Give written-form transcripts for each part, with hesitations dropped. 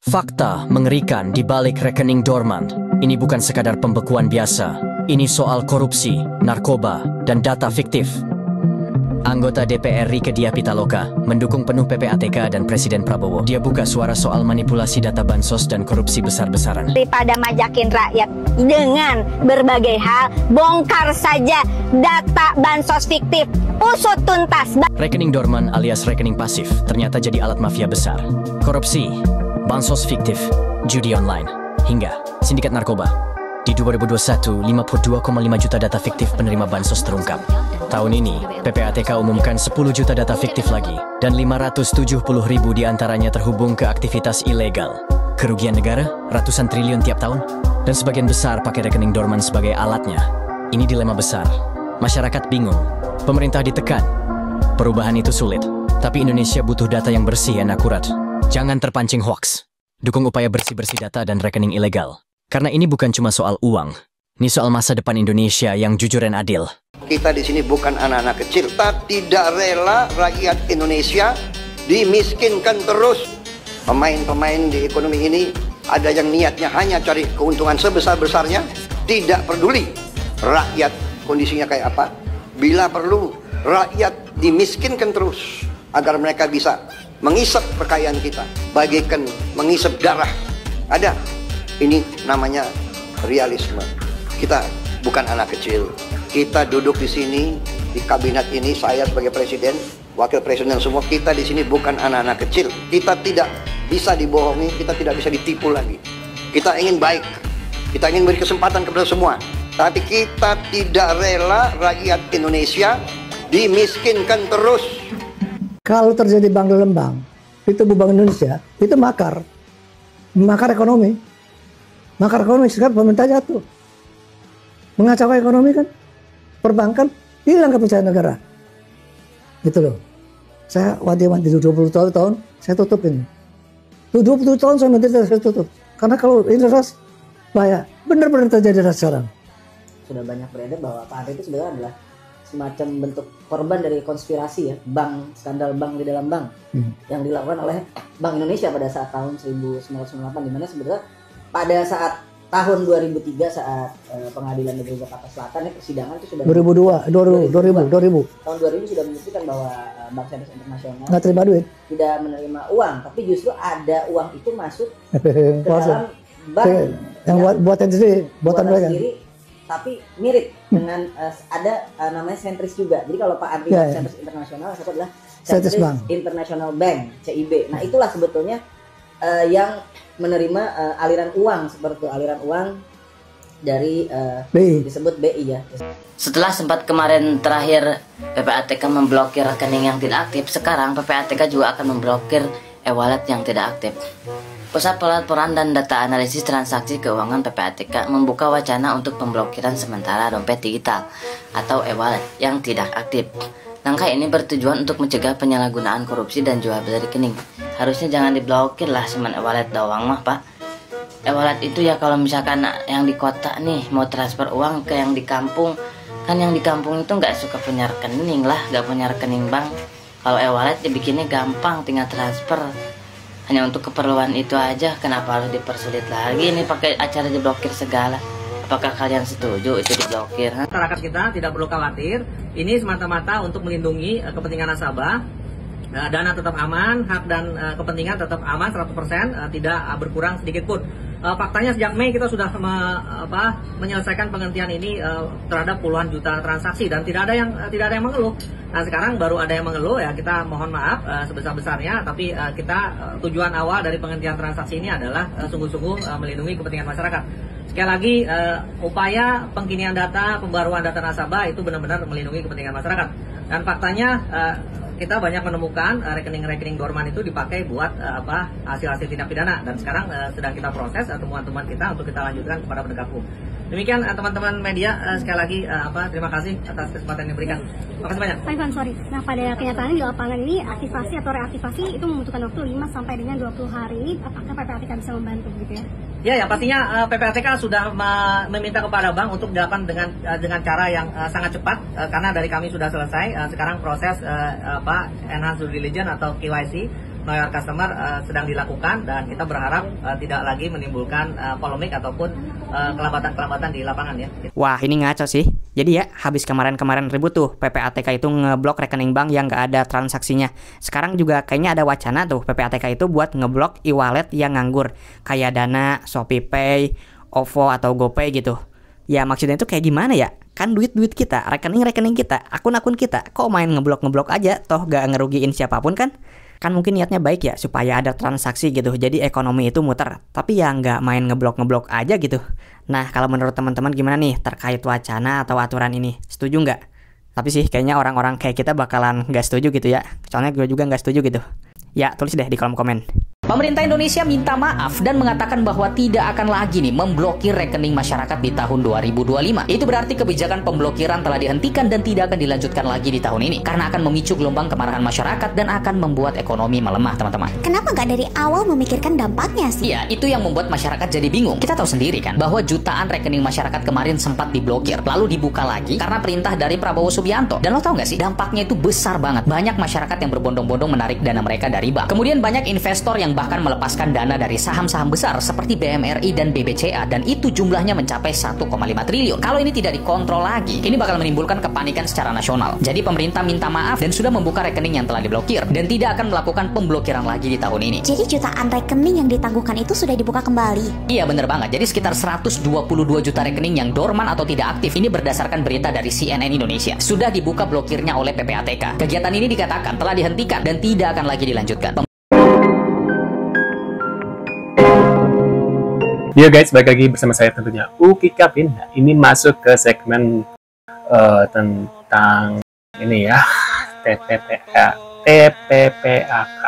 Fakta mengerikan di balik rekening dormant. Ini bukan sekadar pembekuan biasa. Ini soal korupsi, narkoba, dan data fiktif. Anggota DPR Rieke Diah Pitaloka mendukung penuh PPATK dan Presiden Prabowo. Dia buka suara soal manipulasi data bansos dan korupsi besar-besaran. Daripada majakin rakyat dengan berbagai hal, bongkar saja data bansos fiktif. Usut tuntas. Rekening dorman alias rekening pasif ternyata jadi alat mafia besar. Korupsi, bansos fiktif, judi online, hingga sindikat narkoba. Di 2021, 52,5 juta data fiktif penerima bansos terungkap. Tahun ini, PPATK umumkan 10 juta data fiktif lagi, dan 570 ribu diantaranya terhubung ke aktivitas ilegal. Kerugian negara, ratusan triliun tiap tahun, dan sebagian besar pakai rekening dorman sebagai alatnya. Ini dilema besar. Masyarakat bingung, pemerintah ditekan. Perubahan itu sulit, tapi Indonesia butuh data yang bersih dan akurat. Jangan terpancing hoaks. Dukung upaya bersih-bersih data dan rekening ilegal. Karena ini bukan cuma soal uang, ini soal masa depan Indonesia yang jujur dan adil. Kita di sini bukan anak-anak kecil. Kita tidak rela rakyat Indonesia dimiskinkan terus. Pemain-pemain di ekonomi ini ada yang niatnya hanya cari keuntungan sebesar-besarnya, tidak peduli rakyat kondisinya kayak apa. Bila perlu, rakyat dimiskinkan terus agar mereka bisa mengisap kekayaan kita, bagaikan mengisap darah. Ada. Ini namanya realisme. Kita bukan anak kecil. Kita duduk di sini, di kabinet ini, saya sebagai presiden, wakil presiden semua, kita di sini bukan anak-anak kecil. Kita tidak bisa dibohongi, kita tidak bisa ditipu lagi. Kita ingin baik, kita ingin beri kesempatan kepada semua. Tapi kita tidak rela rakyat Indonesia dimiskinkan terus. Kalau terjadi bank dalam bank, itu Bank Indonesia, itu makar ekonomi. Makar ekonomi, sekarang pemerintah jatuh. Mengacaukan ekonomi kan, perbankan hilang kepercayaan negara. Gitu loh. Saya wanti-wanti 20 tahun, saya tutup ini. 20 tahun saya menderita, saya tutup. Karena kalau ini ras, bahaya. Benar-benar terjadi ras sekarang. Sudah banyak beredar bahwa Pak Andre itu sebenarnya adalah semacam bentuk korban dari konspirasi ya, skandal bank di dalam bank yang dilakukan oleh Bank Indonesia pada saat tahun 1998, di mana sebenarnya pada saat tahun 2003 saat pengadilan negeri Jakarta Selatan persidangan itu sudah 2000 tahun 2000 sudah menyebutkan bahwa Bank Sentris Internasional nggak terima duit, tidak menerima uang, tapi justru ada uang itu masuk ke dalam bank yang buatan mereka sendiri, tapi mirip dengan ada namanya Sentris juga. Jadi kalau Pak Andri Sentris Internasional, satu adalah Sentris International Bank (CIB). Nah itulah sebetulnya yang menerima aliran uang seperti aliran uang dari disebut BI ya. Setelah sempat kemarin terakhir PPATK memblokir rekening yang tidak aktif, sekarang PPATK juga akan memblokir e-wallet yang tidak aktif. Pusat Pelaporan dan Data Analisis Transaksi Keuangan PPATK membuka wacana untuk pemblokiran sementara dompet digital atau e-wallet yang tidak aktif. Langkah ini bertujuan untuk mencegah penyalahgunaan korupsi dan jual beli rekening. Harusnya jangan diblokir lah, cuman e-wallet doang mah Pak. E-wallet itu ya kalau misalkan yang di kota nih mau transfer uang ke yang di kampung, kan yang di kampung itu nggak suka punya rekening lah, nggak punya rekening bank. Kalau e-wallet dibikinnya gampang, tinggal transfer. Hanya untuk keperluan itu aja, kenapa harus dipersulit lagi ini pakai acara diblokir segala? Apakah kalian setuju itu diblokir? Masyarakat kita tidak perlu khawatir, ini semata-mata untuk melindungi kepentingan nasabah. Dana tetap aman, hak dan kepentingan tetap aman 100%, tidak berkurang sedikit pun. Faktanya sejak Mei kita sudah menyelesaikan penghentian ini terhadap puluhan juta transaksi dan tidak ada yang mengeluh. Nah sekarang baru ada yang mengeluh, ya kita mohon maaf sebesar-besarnya, tapi kita tujuan awal dari penghentian transaksi ini adalah sungguh-sungguh melindungi kepentingan masyarakat. Sekali lagi, upaya pengkinian data, pembaruan data nasabah itu benar-benar melindungi kepentingan masyarakat. Dan faktanya kita banyak menemukan rekening-rekening dorman itu dipakai buat hasil-hasil tindak pidana, dan sekarang sedang kita proses temuan-temuan kita untuk kita lanjutkan kepada penegak hukum. Demikian teman-teman media, sekali lagi terima kasih atas kesempatan yang diberikan. Terima kasih banyak. Pak Ivan, sorry. Nah pada kenyataannya di lapangan ini aktivasi atau reaktivasi itu membutuhkan waktu 5 sampai dengan 20 hari ini. Apakah PPATK bisa membantu gitu ya? Ya pastinya PPATK sudah meminta kepada bank untuk dilakukan dengan cara yang sangat cepat, karena dari kami sudah selesai. Sekarang proses enhanced due diligence atau KYC know your customer sedang dilakukan, dan kita berharap tidak lagi menimbulkan polemik ataupun kelambatan-kelambatan di lapangan ya. Wah, ini ngaco sih. Jadi ya, habis kemarin-kemarin ribut tuh PPATK itu ngeblok rekening bank yang nggak ada transaksinya. Sekarang juga kayaknya ada wacana tuh PPATK itu buat ngeblok e-wallet yang nganggur, kayak Dana, ShopeePay, OVO atau GoPay gitu. Ya maksudnya itu kayak gimana ya? Kan duit-duit kita, rekening-rekening kita, akun-akun kita, kok main ngeblok-ngeblok aja, toh gak ngerugiin siapapun kan? Kan mungkin niatnya baik ya, supaya ada transaksi gitu, jadi ekonomi itu muter. Tapi ya nggak main ngeblok-ngeblok aja gitu. Nah, kalau menurut teman-teman gimana nih terkait wacana atau aturan ini? Setuju nggak? Tapi sih kayaknya orang-orang kayak kita bakalan nggak setuju gitu ya. Soalnya gue juga nggak setuju gitu. Ya, tulis deh di kolom komen. Pemerintah Indonesia minta maaf dan mengatakan bahwa tidak akan lagi nih memblokir rekening masyarakat di tahun 2025. Itu berarti kebijakan pemblokiran telah dihentikan dan tidak akan dilanjutkan lagi di tahun ini, karena akan memicu gelombang kemarahan masyarakat dan akan membuat ekonomi melemah, teman-teman. Kenapa nggak dari awal memikirkan dampaknya sih? Iya, itu yang membuat masyarakat jadi bingung. Kita tahu sendiri kan bahwa jutaan rekening masyarakat kemarin sempat diblokir, lalu dibuka lagi karena perintah dari Prabowo Subianto. Dan lo tahu nggak sih, dampaknya itu besar banget. Banyak masyarakat yang berbondong-bondong menarik dana mereka dari bank. Kemudian banyak investor yang bahkan melepaskan dana dari saham-saham besar seperti BMRI dan BBCA, dan itu jumlahnya mencapai 1,5 triliun. Kalau ini tidak dikontrol lagi, ini bakal menimbulkan kepanikan secara nasional. Jadi pemerintah minta maaf dan sudah membuka rekening yang telah diblokir dan tidak akan melakukan pemblokiran lagi di tahun ini. Jadi jutaan rekening yang ditangguhkan itu sudah dibuka kembali? Iya, bener banget. Jadi sekitar 122 juta rekening yang dorman atau tidak aktif, ini berdasarkan berita dari CNN Indonesia, sudah dibuka blokirnya oleh PPATK. Kegiatan ini dikatakan telah dihentikan dan tidak akan lagi dilanjutkan. Yo guys, balik lagi bersama saya tentunya Uki Kevin. Nah, ini masuk ke segmen tentang ini ya, TPPAK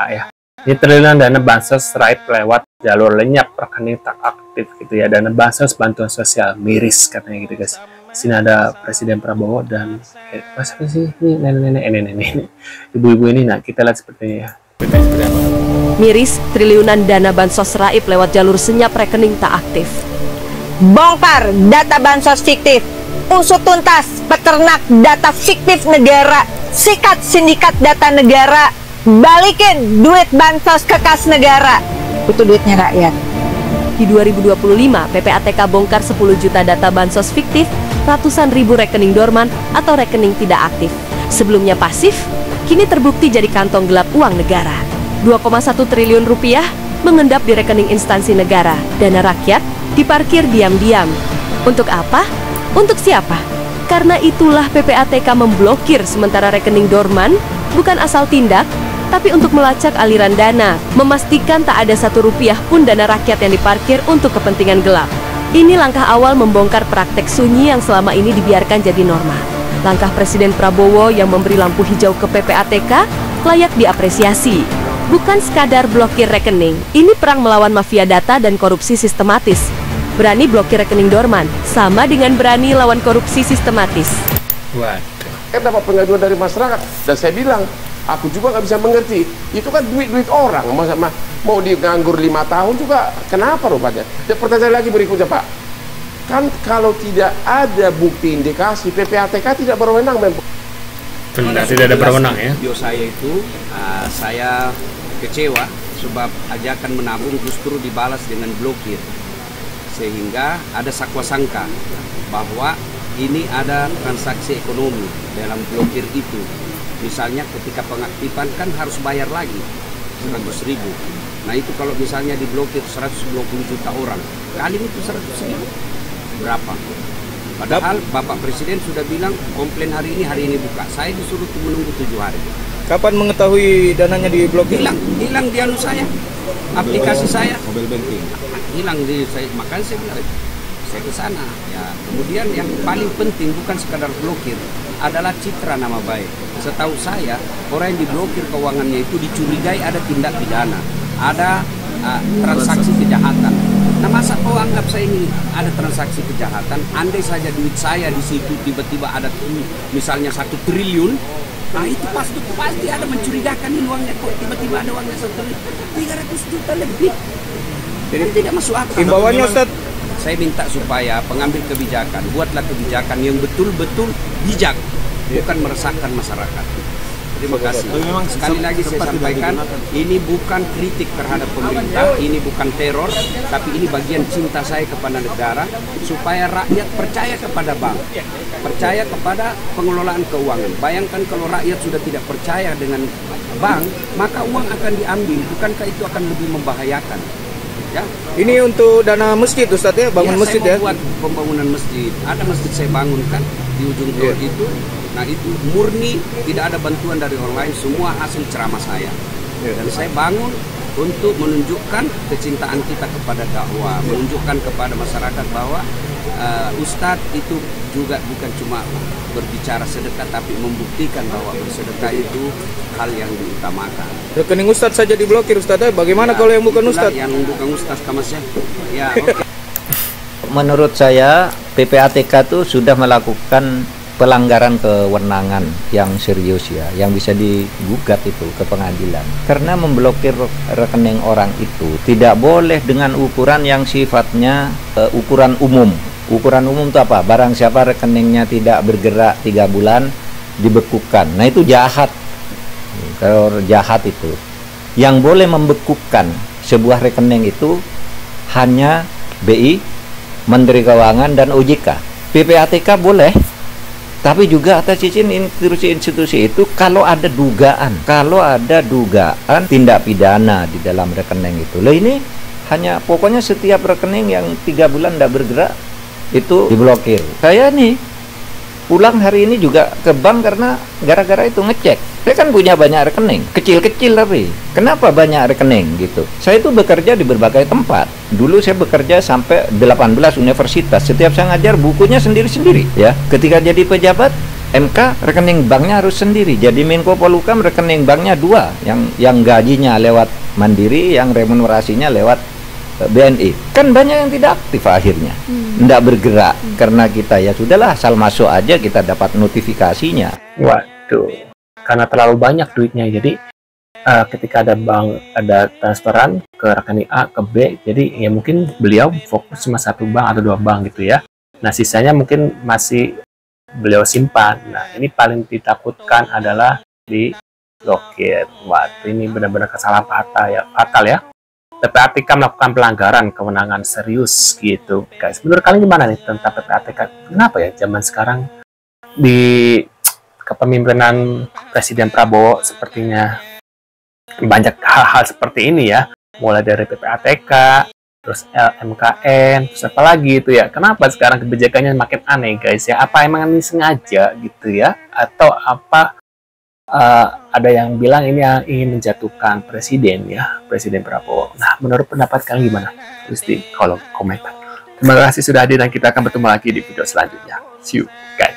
ya. Ini triliunan dana bansos raib lewat jalur lenyap rekening tak aktif gitu ya. Dana bansos bantuan sosial miris katanya gitu guys. Di sini ada Presiden Prabowo dan masa sih ini nenek-nenek ibu-ibu ini. Nah, kita lihat seperti ini ya. Miris, triliunan dana bansos raib lewat jalur senyap rekening tak aktif. Bongkar data bansos fiktif. Usut tuntas peternak data fiktif negara. Sikat sindikat data negara. Balikin duit bansos ke kas negara. Itu duitnya rakyat. Di 2025, PPATK bongkar 10 juta data bansos fiktif, ratusan ribu rekening dorman atau rekening tidak aktif. Sebelumnya pasif, kini terbukti jadi kantong gelap uang negara. 2,1 triliun rupiah mengendap di rekening instansi negara. Dana rakyat diparkir diam-diam. Untuk apa? Untuk siapa? Karena itulah PPATK memblokir sementara rekening dorman, bukan asal tindak, tapi untuk melacak aliran dana, memastikan tak ada 1 rupiah pun dana rakyat yang diparkir untuk kepentingan gelap. Ini langkah awal membongkar praktek sunyi yang selama ini dibiarkan jadi norma. Langkah Presiden Prabowo yang memberi lampu hijau ke PPATK layak diapresiasi. Bukan sekadar blokir rekening, ini perang melawan mafia data dan korupsi sistematis. Berani blokir rekening dorman, sama dengan berani lawan korupsi sistematis. Waduh. Kan dapat pengaduan dari masyarakat, dan saya bilang, aku juga nggak bisa mengerti. Itu kan duit-duit orang, mau dianggur 5 tahun juga, kenapa rupanya? Dan pertanyaan lagi berikutnya Pak, kan kalau tidak ada bukti indikasi, PPATK tidak berwenang. Tidak ada berwenang ya? Video saya itu, saya kecewa sebab ajakan menabung justru dibalas dengan blokir, sehingga ada sakwa sangka bahwa ini ada transaksi ekonomi dalam blokir itu. Misalnya ketika pengaktifan kan harus bayar lagi 100.000. Nah itu kalau misalnya diblokir 120 juta orang, kali itu 100.000 berapa? Padahal Bapak Presiden sudah bilang komplain hari ini buka. Saya disuruh menunggu 7 hari. Kapan mengetahui dananya diblokir? Hilang di anu saya, aplikasi saya. Mobile banking. Hilang di saya, makanya saya bilang saya ke sana. Ya, kemudian yang paling penting bukan sekadar blokir, adalah citra nama baik. Setahu saya, orang yang diblokir keuangannya itu dicurigai ada tindak pidana, ada transaksi kejahatan. Nah masa kau anggap saya ini ada transaksi kejahatan? Andai saja duit saya di situ tiba-tiba ada misalnya 1 triliun, nah itu pasti ada mencurigakan ini uangnya, kok tiba-tiba ada uangnya 300 juta lebih. Jadi tidak masuk akal. Himbauannya Ustaz, saya minta supaya pengambil kebijakan buatlah kebijakan yang betul-betul bijak, bukan meresahkan masyarakat. Terima kasih. Sekali lagi saya sampaikan, ini bukan kritik terhadap pemerintah, ini bukan teror, tapi ini bagian cinta saya kepada negara, supaya rakyat percaya kepada bank, percaya kepada pengelolaan keuangan. Bayangkan kalau rakyat sudah tidak percaya dengan bank, maka uang akan diambil, bukankah itu akan lebih membahayakan? Ya. Ini untuk dana masjid Ustaz ya, bangun masjid ya? Saya mau buat pembangunan masjid. Ada masjid saya bangunkan di ujung tol itu. Nah itu murni tidak ada bantuan dari orang lain, semua hasil ceramah saya. Dan saya bangun untuk menunjukkan kecintaan kita kepada dakwah, menunjukkan kepada masyarakat bahwa Ustadz itu juga bukan cuma berbicara sedekah, tapi membuktikan bahwa bersedekah itu hal yang diutamakan. Rekening Ustadz saja diblokir Ustadz, bagaimana kalau yang bukan Ustadz? Yang bukan Ustadz kamasnya. Ya, oke. Menurut saya PPATK itu sudah melakukan pelanggaran kewenangan yang serius ya, yang bisa digugat itu ke pengadilan. Karena memblokir rekening orang itu tidak boleh dengan ukuran yang sifatnya ukuran umum. Ukuran umum itu apa? Barang siapa rekeningnya tidak bergerak 3 bulan dibekukan. Nah itu jahat. Kalau jahat itu. Yang boleh membekukan sebuah rekening itu hanya BI, Menteri Keuangan dan OJK. PPATK boleh, tapi juga atas izin institusi-institusi itu kalau ada dugaan tindak pidana di dalam rekening itu. Lah ini hanya pokoknya setiap rekening yang 3 bulan tidak bergerak itu diblokir. Saya nih pulang hari ini juga ke bank karena gara-gara itu ngecek. Saya kan punya banyak rekening, kecil-kecil tapi kenapa banyak rekening gitu. Saya itu bekerja di berbagai tempat. Dulu saya bekerja sampai 18 universitas. Setiap saya ngajar bukunya sendiri-sendiri ya. Ketika jadi pejabat MK rekening banknya harus sendiri. Jadi Menko Polhukam rekening banknya 2, yang gajinya lewat Mandiri, yang remunerasinya lewat BNI. Kan banyak yang tidak aktif akhirnya, tidak bergerak karena kita ya sudahlah asal masuk aja kita dapat notifikasinya. Waduh, karena terlalu banyak duitnya, jadi ketika ada bank, ada transferan ke rekening A ke B, jadi ya mungkin beliau fokus cuma 1 bank atau 2 bank gitu ya. Nah sisanya mungkin masih beliau simpan. Nah ini paling ditakutkan adalah di blokir. Waduh, ini benar-benar kesalahan fatal ya. PPATK melakukan pelanggaran kewenangan serius gitu guys. Menurut kalian gimana nih tentang PPATK? Kenapa ya zaman sekarang di kepemimpinan Presiden Prabowo sepertinya banyak hal-hal seperti ini ya, mulai dari PPATK, terus LMKN, terus apa lagi itu ya. Kenapa sekarang kebijakannya makin aneh guys ya? Apa emang ini sengaja gitu ya? Atau apa ada yang bilang ini yang ingin menjatuhkan Presiden Prabowo. Nah, menurut pendapat kalian gimana? Tulis di kolom komentar. Terima kasih sudah hadir dan kita akan bertemu lagi di video selanjutnya. See you guys.